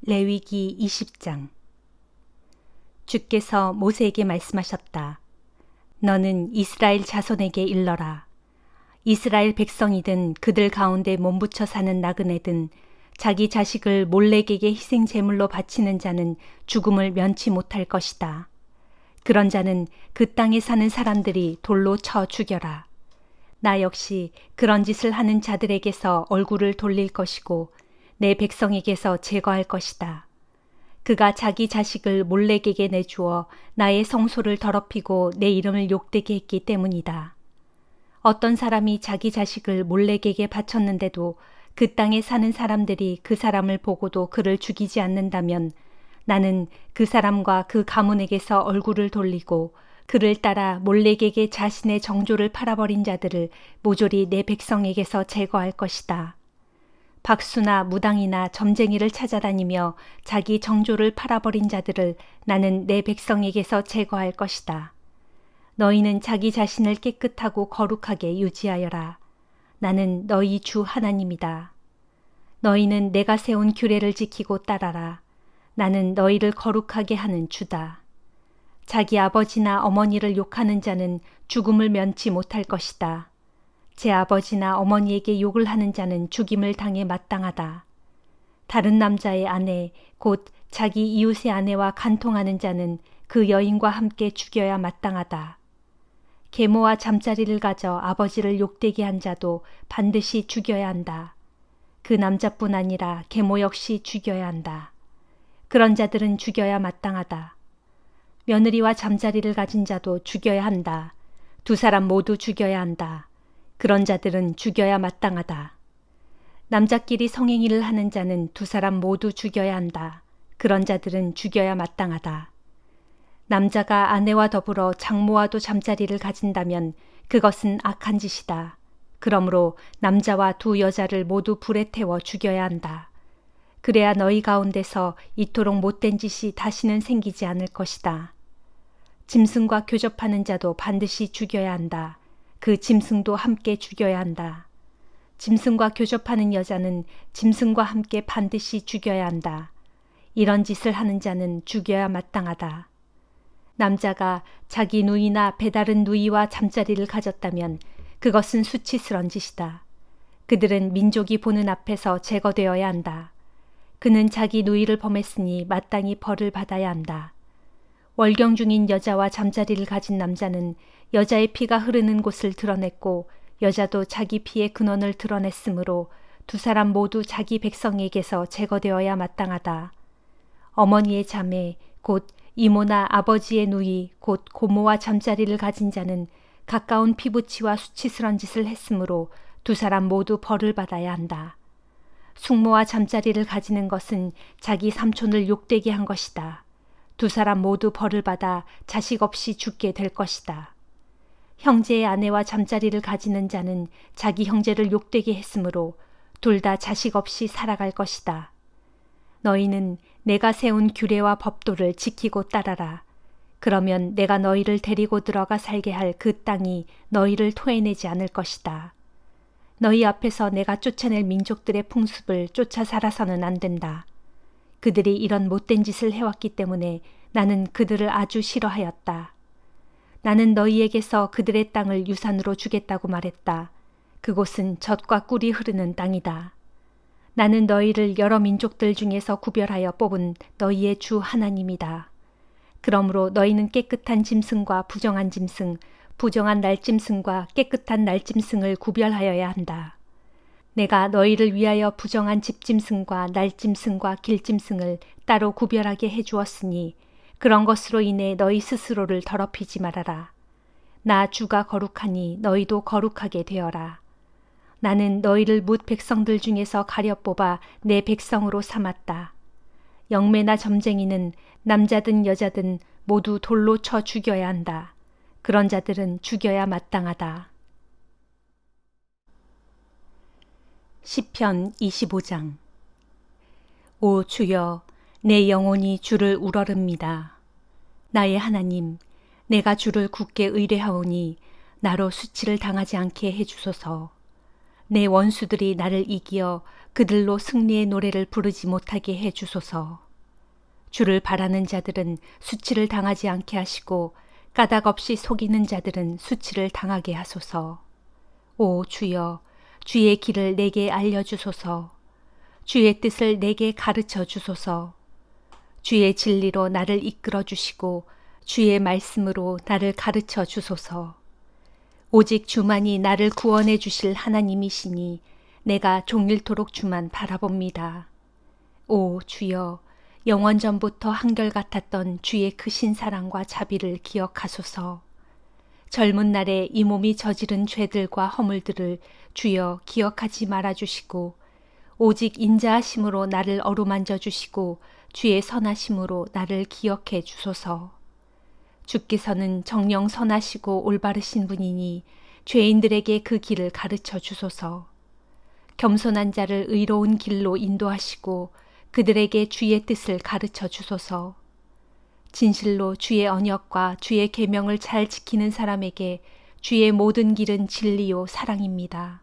레위기 20장. 주께서 모세에게 말씀하셨다. 너는 이스라엘 자손에게 일러라. 이스라엘 백성이든 그들 가운데 몸붙여 사는 나그네든 자기 자식을 몰렉에게 희생 제물로 바치는 자는 죽음을 면치 못할 것이다. 그런 자는 그 땅에 사는 사람들이 돌로 쳐 죽여라. 나 역시 그런 짓을 하는 자들에게서 얼굴을 돌릴 것이고 내 백성에게서 제거할 것이다. 그가 자기 자식을 몰렉에게 내주어 나의 성소를 더럽히고 내 이름을 욕되게 했기 때문이다. 어떤 사람이 자기 자식을 몰렉에게 바쳤는데도 그 땅에 사는 사람들이 그 사람을 보고도 그를 죽이지 않는다면 나는 그 사람과 그 가문에게서 얼굴을 돌리고 그를 따라 몰렉에게 자신의 정조를 팔아버린 자들을 모조리 내 백성에게서 제거할 것이다. 박수나 무당이나 점쟁이를 찾아다니며 자기 정조를 팔아버린 자들을 나는 내 백성에게서 제거할 것이다. 너희는 자기 자신을 깨끗하고 거룩하게 유지하여라. 나는 너희 주 하나님이다. 너희는 내가 세운 규례를 지키고 따라라. 나는 너희를 거룩하게 하는 주다. 자기 아버지나 어머니를 욕하는 자는 죽음을 면치 못할 것이다. 제 아버지나 어머니에게 욕을 하는 자는 죽임을 당해 마땅하다. 다른 남자의 아내, 곧 자기 이웃의 아내와 간통하는 자는 그 여인과 함께 죽여야 마땅하다. 계모와 잠자리를 가져 아버지를 욕되게 한 자도 반드시 죽여야 한다. 그 남자뿐 아니라 계모 역시 죽여야 한다. 그런 자들은 죽여야 마땅하다. 며느리와 잠자리를 가진 자도 죽여야 한다. 두 사람 모두 죽여야 한다. 그런 자들은 죽여야 마땅하다. 남자끼리 성행위를 하는 자는 두 사람 모두 죽여야 한다. 그런 자들은 죽여야 마땅하다. 남자가 아내와 더불어 장모와도 잠자리를 가진다면 그것은 악한 짓이다. 그러므로 남자와 두 여자를 모두 불에 태워 죽여야 한다. 그래야 너희 가운데서 이토록 못된 짓이 다시는 생기지 않을 것이다. 짐승과 교접하는 자도 반드시 죽여야 한다. 그 짐승도 함께 죽여야 한다. 짐승과 교접하는 여자는 짐승과 함께 반드시 죽여야 한다. 이런 짓을 하는 자는 죽여야 마땅하다. 남자가 자기 누이나 배다른 누이와 잠자리를 가졌다면 그것은 수치스런 짓이다. 그들은 민족이 보는 앞에서 제거되어야 한다. 그는 자기 누이를 범했으니 마땅히 벌을 받아야 한다. 월경 중인 여자와 잠자리를 가진 남자는 여자의 피가 흐르는 곳을 드러냈고 여자도 자기 피의 근원을 드러냈으므로 두 사람 모두 자기 백성에게서 제거되어야 마땅하다. 어머니의 자매, 곧 이모나 아버지의 누이, 곧 고모와 잠자리를 가진 자는 가까운 피부치와 수치스런 짓을 했으므로 두 사람 모두 벌을 받아야 한다. 숙모와 잠자리를 가지는 것은 자기 삼촌을 욕되게 한 것이다. 두 사람 모두 벌을 받아 자식 없이 죽게 될 것이다. 형제의 아내와 잠자리를 가지는 자는 자기 형제를 욕되게 했으므로 둘 다 자식 없이 살아갈 것이다. 너희는 내가 세운 규례와 법도를 지키고 따라라. 그러면 내가 너희를 데리고 들어가 살게 할 그 땅이 너희를 토해내지 않을 것이다. 너희 앞에서 내가 쫓아낼 민족들의 풍습을 쫓아 살아서는 안 된다. 그들이 이런 못된 짓을 해왔기 때문에 나는 그들을 아주 싫어하였다. 나는 너희에게서 그들의 땅을 유산으로 주겠다고 말했다. 그곳은 젖과 꿀이 흐르는 땅이다. 나는 너희를 여러 민족들 중에서 구별하여 뽑은 너희의 주 하나님이다. 그러므로 너희는 깨끗한 짐승과 부정한 짐승, 부정한 날짐승과 깨끗한 날짐승을 구별하여야 한다. 내가 너희를 위하여 부정한 집짐승과 날짐승과 길짐승을 따로 구별하게 해주었으니 그런 것으로 인해 너희 스스로를 더럽히지 말아라. 나 주가 거룩하니 너희도 거룩하게 되어라. 나는 너희를 뭇 백성들 중에서 가려 뽑아 내 백성으로 삼았다. 영매나 점쟁이는 남자든 여자든 모두 돌로 쳐 죽여야 한다. 그런 자들은 죽여야 마땅하다. 시편 25장. 오 주여, 내 영혼이 주를 우러릅니다. 나의 하나님, 내가 주를 굳게 의뢰하오니 나로 수치를 당하지 않게 해주소서. 내 원수들이 나를 이기어 그들로 승리의 노래를 부르지 못하게 해 주소서. 주를 바라는 자들은 수치를 당하지 않게 하시고 까닭 없이 속이는 자들은 수치를 당하게 하소서. 오 주여, 주의 길을 내게 알려주소서. 주의 뜻을 내게 가르쳐 주소서. 주의 진리로 나를 이끌어 주시고 주의 말씀으로 나를 가르쳐 주소서. 오직 주만이 나를 구원해 주실 하나님이시니 내가 종일토록 주만 바라봅니다. 오 주여, 영원전부터 한결같았던 주의 크신 사랑과 자비를 기억하소서. 젊은 날에 이 몸이 저지른 죄들과 허물들을 주여 기억하지 말아주시고 오직 인자하심으로 나를 어루만져 주시고 주의 선하심으로 나를 기억해 주소서. 주께서는 정녕 선하시고 올바르신 분이니 죄인들에게 그 길을 가르쳐 주소서. 겸손한 자를 의로운 길로 인도하시고 그들에게 주의 뜻을 가르쳐 주소서. 진실로 주의 언약과 주의 계명을 잘 지키는 사람에게 주의 모든 길은 진리요 사랑입니다.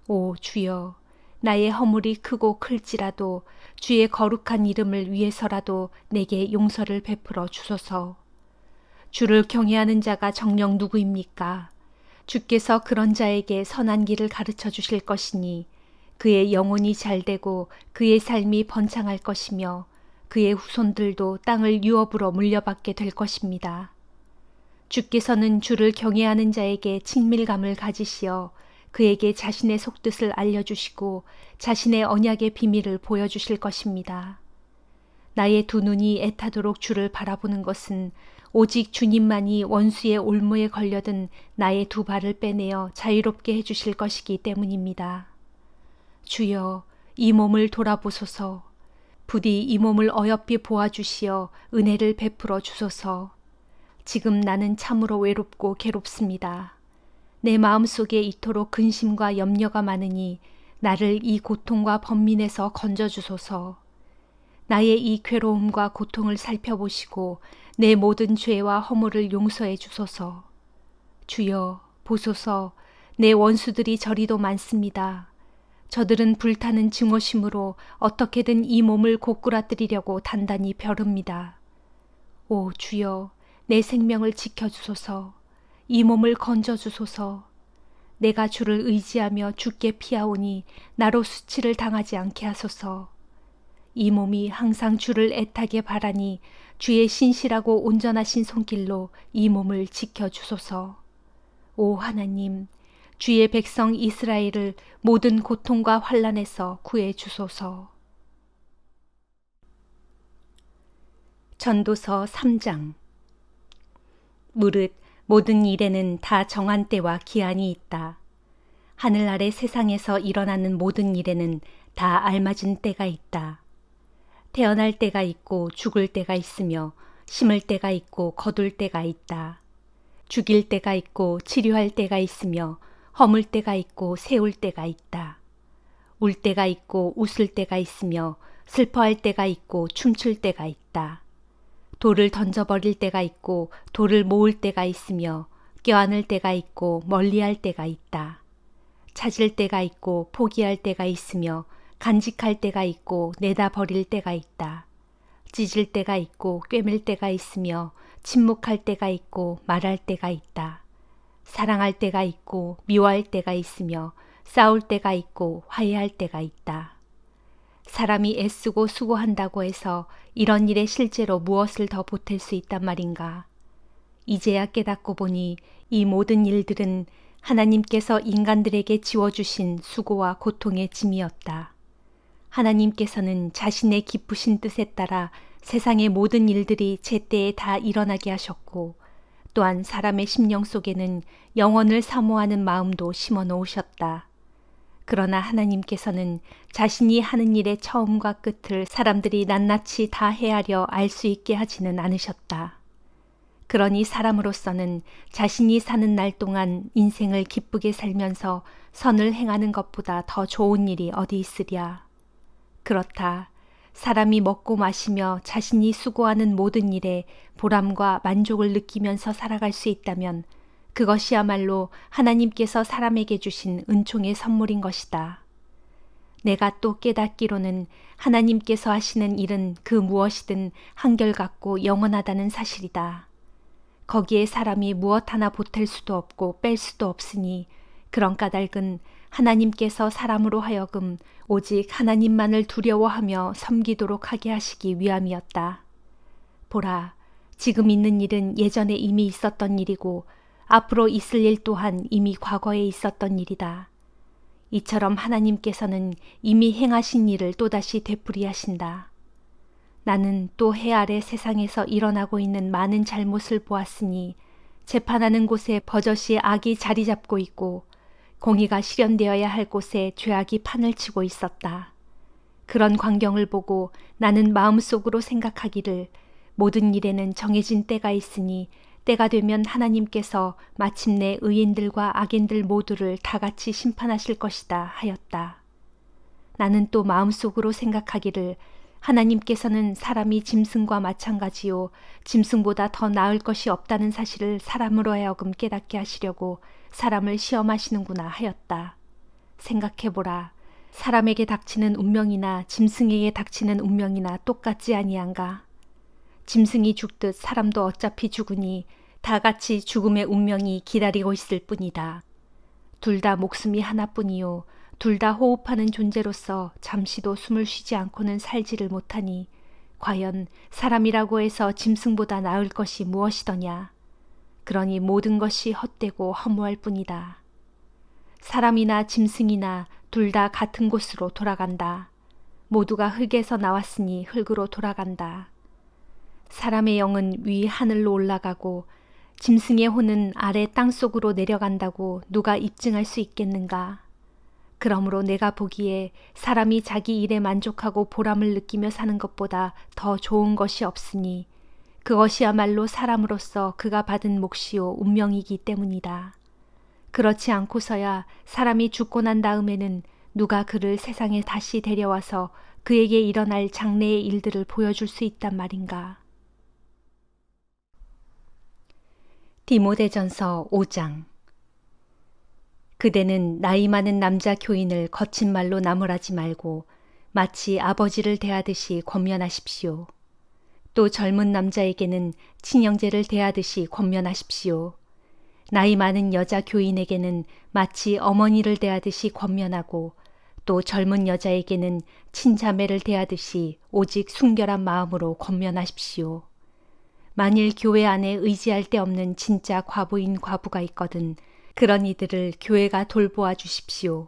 오 주여, 나의 허물이 크고 클지라도 주의 거룩한 이름을 위해서라도 내게 용서를 베풀어 주소서. 주를 경외하는 자가 정녕 누구입니까? 주께서 그런 자에게 선한 길을 가르쳐 주실 것이니 그의 영혼이 잘되고 그의 삶이 번창할 것이며 그의 후손들도 땅을 유업으로 물려받게 될 것입니다. 주께서는 주를 경외하는 자에게 친밀감을 가지시어 그에게 자신의 속뜻을 알려주시고 자신의 언약의 비밀을 보여주실 것입니다. 나의 두 눈이 애타도록 주를 바라보는 것은 오직 주님만이 원수의 올무에 걸려든 나의 두 발을 빼내어 자유롭게 해주실 것이기 때문입니다. 주여, 이 몸을 돌아보소서. 부디 이 몸을 어여삐 보아주시어 은혜를 베풀어 주소서. 지금 나는 참으로 외롭고 괴롭습니다. 내 마음속에 이토록 근심과 염려가 많으니 나를 이 고통과 번민에서 건져주소서. 나의 이 괴로움과 고통을 살펴보시고 내 모든 죄와 허물을 용서해 주소서. 주여, 보소서. 내 원수들이 저리도 많습니다. 저들은 불타는 증오심으로 어떻게든 이 몸을 고꾸라뜨리려고 단단히 벼릅니다. 오 주여, 내 생명을 지켜주소서. 이 몸을 건져주소서. 내가 주를 의지하며 주께 피하오니 나로 수치를 당하지 않게 하소서. 이 몸이 항상 주를 애타게 바라니 주의 신실하고 온전하신 손길로 이 몸을 지켜주소서. 오 하나님, 주의 백성 이스라엘을 모든 고통과 환난에서 구해 주소서. 전도서 3장. 무릇 모든 일에는 다 정한 때와 기한이 있다. 하늘 아래 세상에서 일어나는 모든 일에는 다 알맞은 때가 있다. 태어날 때가 있고 죽을 때가 있으며 심을 때가 있고 거둘 때가 있다. 죽일 때가 있고 치료할 때가 있으며 허물 때가 있고 세울 때가 있다. 울 때가 있고 웃을 때가 있으며 슬퍼할 때가 있고 춤출 때가 있다. 돌을 던져버릴 때가 있고 돌을 모을 때가 있으며 껴안을 때가 있고 멀리할 때가 있다. 찾을 때가 있고 포기할 때가 있으며 간직할 때가 있고 내다 버릴 때가 있다. 찢을 때가 있고 꿰맬 때가 있으며 침묵할 때가 있고 말할 때가 있다. 사랑할 때가 있고 미워할 때가 있으며 싸울 때가 있고 화해할 때가 있다. 사람이 애쓰고 수고한다고 해서 이런 일에 실제로 무엇을 더 보탤 수 있단 말인가. 이제야 깨닫고 보니 이 모든 일들은 하나님께서 인간들에게 지워주신 수고와 고통의 짐이었다. 하나님께서는 자신의 기쁘신 뜻에 따라 세상의 모든 일들이 제때에 다 일어나게 하셨고 또한 사람의 심령 속에는 영원을 사모하는 마음도 심어 놓으셨다. 그러나 하나님께서는 자신이 하는 일의 처음과 끝을 사람들이 낱낱이 다 헤아려 알 수 있게 하지는 않으셨다. 그러니 사람으로서는 자신이 사는 날 동안 인생을 기쁘게 살면서 선을 행하는 것보다 더 좋은 일이 어디 있으랴. 그렇다. 사람이 먹고 마시며 자신이 수고하는 모든 일에 보람과 만족을 느끼면서 살아갈 수 있다면 그것이야말로 하나님께서 사람에게 주신 은총의 선물인 것이다. 내가 또 깨닫기로는 하나님께서 하시는 일은 그 무엇이든 한결같고 영원하다는 사실이다. 거기에 사람이 무엇 하나 보탤 수도 없고 뺄 수도 없으니 그런 까닭은 하나님께서 사람으로 하여금 오직 하나님만을 두려워하며 섬기도록 하게 하시기 위함이었다. 보라, 지금 있는 일은 예전에 이미 있었던 일이고 앞으로 있을 일 또한 이미 과거에 있었던 일이다. 이처럼 하나님께서는 이미 행하신 일을 또다시 되풀이하신다. 나는 또 해 아래 세상에서 일어나고 있는 많은 잘못을 보았으니 재판하는 곳에 버젓이 악이 자리 잡고 있고 공의가 실현되어야 할 곳에 죄악이 판을 치고 있었다. 그런 광경을 보고 나는 마음속으로 생각하기를 모든 일에는 정해진 때가 있으니 때가 되면 하나님께서 마침내 의인들과 악인들 모두를 다 같이 심판하실 것이다 하였다. 나는 또 마음속으로 생각하기를 하나님께서는 사람이 짐승과 마찬가지요 짐승보다 더 나을 것이 없다는 사실을 사람으로 하여금 깨닫게 하시려고 사람을 시험하시는구나 하였다. 생각해보라. 사람에게 닥치는 운명이나 짐승에게 닥치는 운명이나 똑같지 아니한가? 짐승이 죽듯 사람도 어차피 죽으니 다 같이 죽음의 운명이 기다리고 있을 뿐이다. 둘 다 목숨이 하나뿐이요 둘 다 호흡하는 존재로서 잠시도 숨을 쉬지 않고는 살지를 못하니 과연 사람이라고 해서 짐승보다 나을 것이 무엇이더냐. 그러니 모든 것이 헛되고 허무할 뿐이다. 사람이나 짐승이나 둘 다 같은 곳으로 돌아간다. 모두가 흙에서 나왔으니 흙으로 돌아간다. 사람의 영은 위 하늘로 올라가고 짐승의 혼은 아래 땅속으로 내려간다고 누가 입증할 수 있겠는가? 그러므로 내가 보기에 사람이 자기 일에 만족하고 보람을 느끼며 사는 것보다 더 좋은 것이 없으니 그것이야말로 사람으로서 그가 받은 몫이요 운명이기 때문이다. 그렇지 않고서야 사람이 죽고 난 다음에는 누가 그를 세상에 다시 데려와서 그에게 일어날 장래의 일들을 보여줄 수 있단 말인가. 디모데전서 5장. 그대는 나이 많은 남자 교인을 거친 말로 나무라지 말고 마치 아버지를 대하듯이 권면하십시오. 또 젊은 남자에게는 친형제를 대하듯이 권면하십시오. 나이 많은 여자 교인에게는 마치 어머니를 대하듯이 권면하고 또 젊은 여자에게는 친자매를 대하듯이 오직 순결한 마음으로 권면하십시오. 만일 교회 안에 의지할 데 없는 진짜 과부인 과부가 있거든 그런 이들을 교회가 돌보아 주십시오.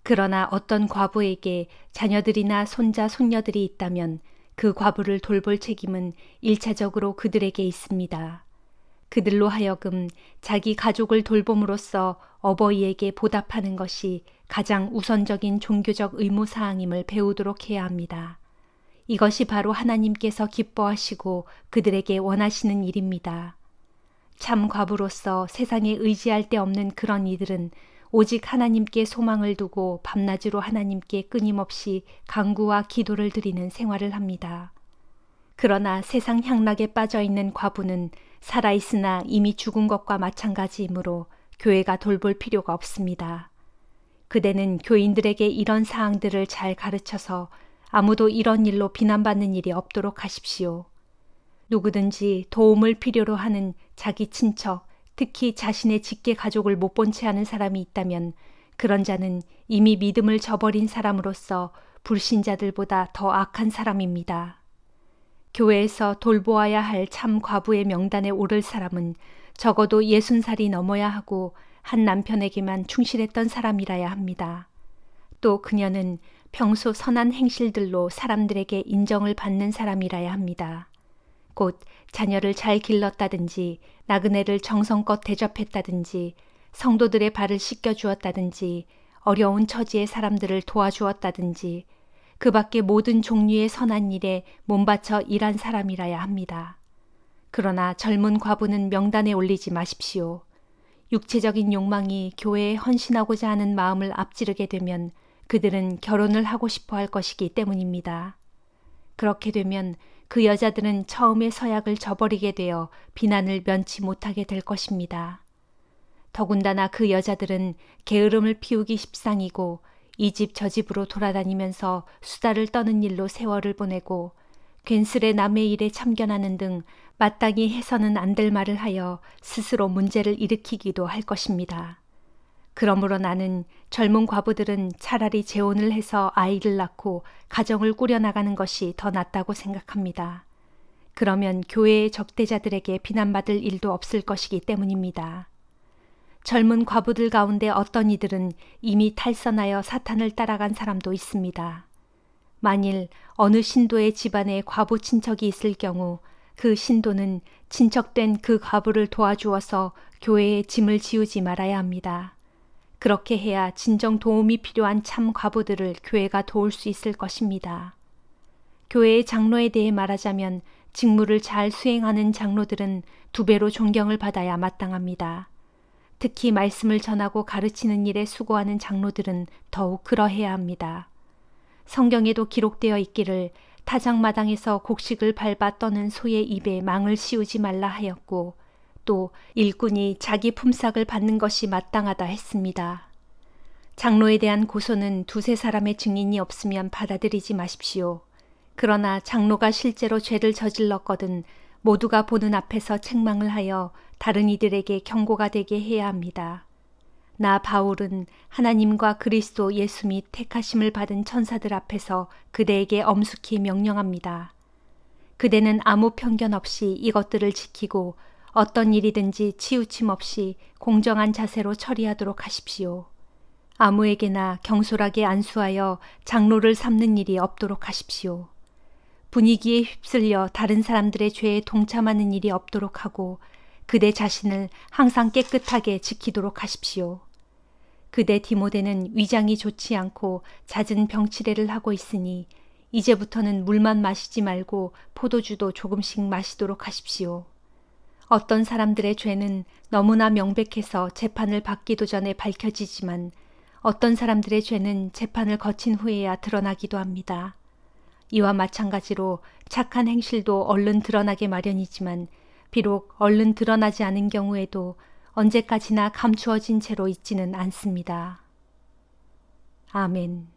그러나 어떤 과부에게 자녀들이나 손자 손녀들이 있다면 그 과부를 돌볼 책임은 일차적으로 그들에게 있습니다. 그들로 하여금 자기 가족을 돌봄으로써 어버이에게 보답하는 것이 가장 우선적인 종교적 의무사항임을 배우도록 해야 합니다. 이것이 바로 하나님께서 기뻐하시고 그들에게 원하시는 일입니다. 참 과부로서 세상에 의지할 데 없는 그런 이들은 오직 하나님께 소망을 두고 밤낮으로 하나님께 끊임없이 간구와 기도를 드리는 생활을 합니다. 그러나 세상 향락에 빠져있는 과부는 살아있으나 이미 죽은 것과 마찬가지이므로 교회가 돌볼 필요가 없습니다. 그대는 교인들에게 이런 사항들을 잘 가르쳐서 아무도 이런 일로 비난받는 일이 없도록 하십시오. 누구든지 도움을 필요로 하는 자기 친척, 특히 자신의 직계 가족을 못 본 채 하는 사람이 있다면 그런 자는 이미 믿음을 저버린 사람으로서 불신자들보다 더 악한 사람입니다. 교회에서 돌보아야 할 참 과부의 명단에 오를 사람은 적어도 60살이 넘어야 하고 한 남편에게만 충실했던 사람이라야 합니다. 또 그녀는 평소 선한 행실들로 사람들에게 인정을 받는 사람이라야 합니다. 곧 자녀를 잘 길렀다든지 나그네를 정성껏 대접했다든지 성도들의 발을 씻겨주었다든지 어려운 처지의 사람들을 도와주었다든지 그 밖에 모든 종류의 선한 일에 몸바쳐 일한 사람이라야 합니다. 그러나 젊은 과부는 명단에 올리지 마십시오. 육체적인 욕망이 교회에 헌신하고자 하는 마음을 앞지르게 되면 그들은 결혼을 하고 싶어 할 것이기 때문입니다. 그렇게 되면 그 여자들은 처음에 서약을 저버리게 되어 비난을 면치 못하게 될 것입니다. 더군다나 그 여자들은 게으름을 피우기 십상이고 이 집 저 집으로 돌아다니면서 수다를 떠는 일로 세월을 보내고 괜스레 남의 일에 참견하는 등 마땅히 해서는 안 될 말을 하여 스스로 문제를 일으키기도 할 것입니다. 그러므로 나는 젊은 과부들은 차라리 재혼을 해서 아이를 낳고 가정을 꾸려나가는 것이 더 낫다고 생각합니다. 그러면 교회의 적대자들에게 비난받을 일도 없을 것이기 때문입니다. 젊은 과부들 가운데 어떤 이들은 이미 탈선하여 사탄을 따라간 사람도 있습니다. 만일 어느 신도의 집안에 과부 친척이 있을 경우 그 신도는 친척된 그 과부를 도와주어서 교회의 짐을 지우지 말아야 합니다. 그렇게 해야 진정 도움이 필요한 참 과부들을 교회가 도울 수 있을 것입니다. 교회의 장로에 대해 말하자면 직무를 잘 수행하는 장로들은 2배로 존경을 받아야 마땅합니다. 특히 말씀을 전하고 가르치는 일에 수고하는 장로들은 더욱 그러해야 합니다. 성경에도 기록되어 있기를 타작마당에서 곡식을 밟아 떠는 소의 입에 망을 씌우지 말라 하였고 또 일꾼이 자기 품삯을 받는 것이 마땅하다 했습니다. 장로에 대한 고소는 2-3사람의 증인이 없으면 받아들이지 마십시오. 그러나 장로가 실제로 죄를 저질렀거든 모두가 보는 앞에서 책망을 하여 다른 이들에게 경고가 되게 해야 합니다. 나 바울은 하나님과 그리스도 예수 및 택하심을 받은 천사들 앞에서 그대에게 엄숙히 명령합니다. 그대는 아무 편견 없이 이것들을 지키고 어떤 일이든지 치우침 없이 공정한 자세로 처리하도록 하십시오. 아무에게나 경솔하게 안수하여 장로를 삼는 일이 없도록 하십시오. 분위기에 휩쓸려 다른 사람들의 죄에 동참하는 일이 없도록 하고 그대 자신을 항상 깨끗하게 지키도록 하십시오. 그대 디모데는 위장이 좋지 않고 잦은 병치레를 하고 있으니 이제부터는 물만 마시지 말고 포도주도 조금씩 마시도록 하십시오. 어떤 사람들의 죄는 너무나 명백해서 재판을 받기도 전에 밝혀지지만 어떤 사람들의 죄는 재판을 거친 후에야 드러나기도 합니다. 이와 마찬가지로 착한 행실도 얼른 드러나게 마련이지만 비록 얼른 드러나지 않은 경우에도 언제까지나 감추어진 채로 있지는 않습니다. 아멘.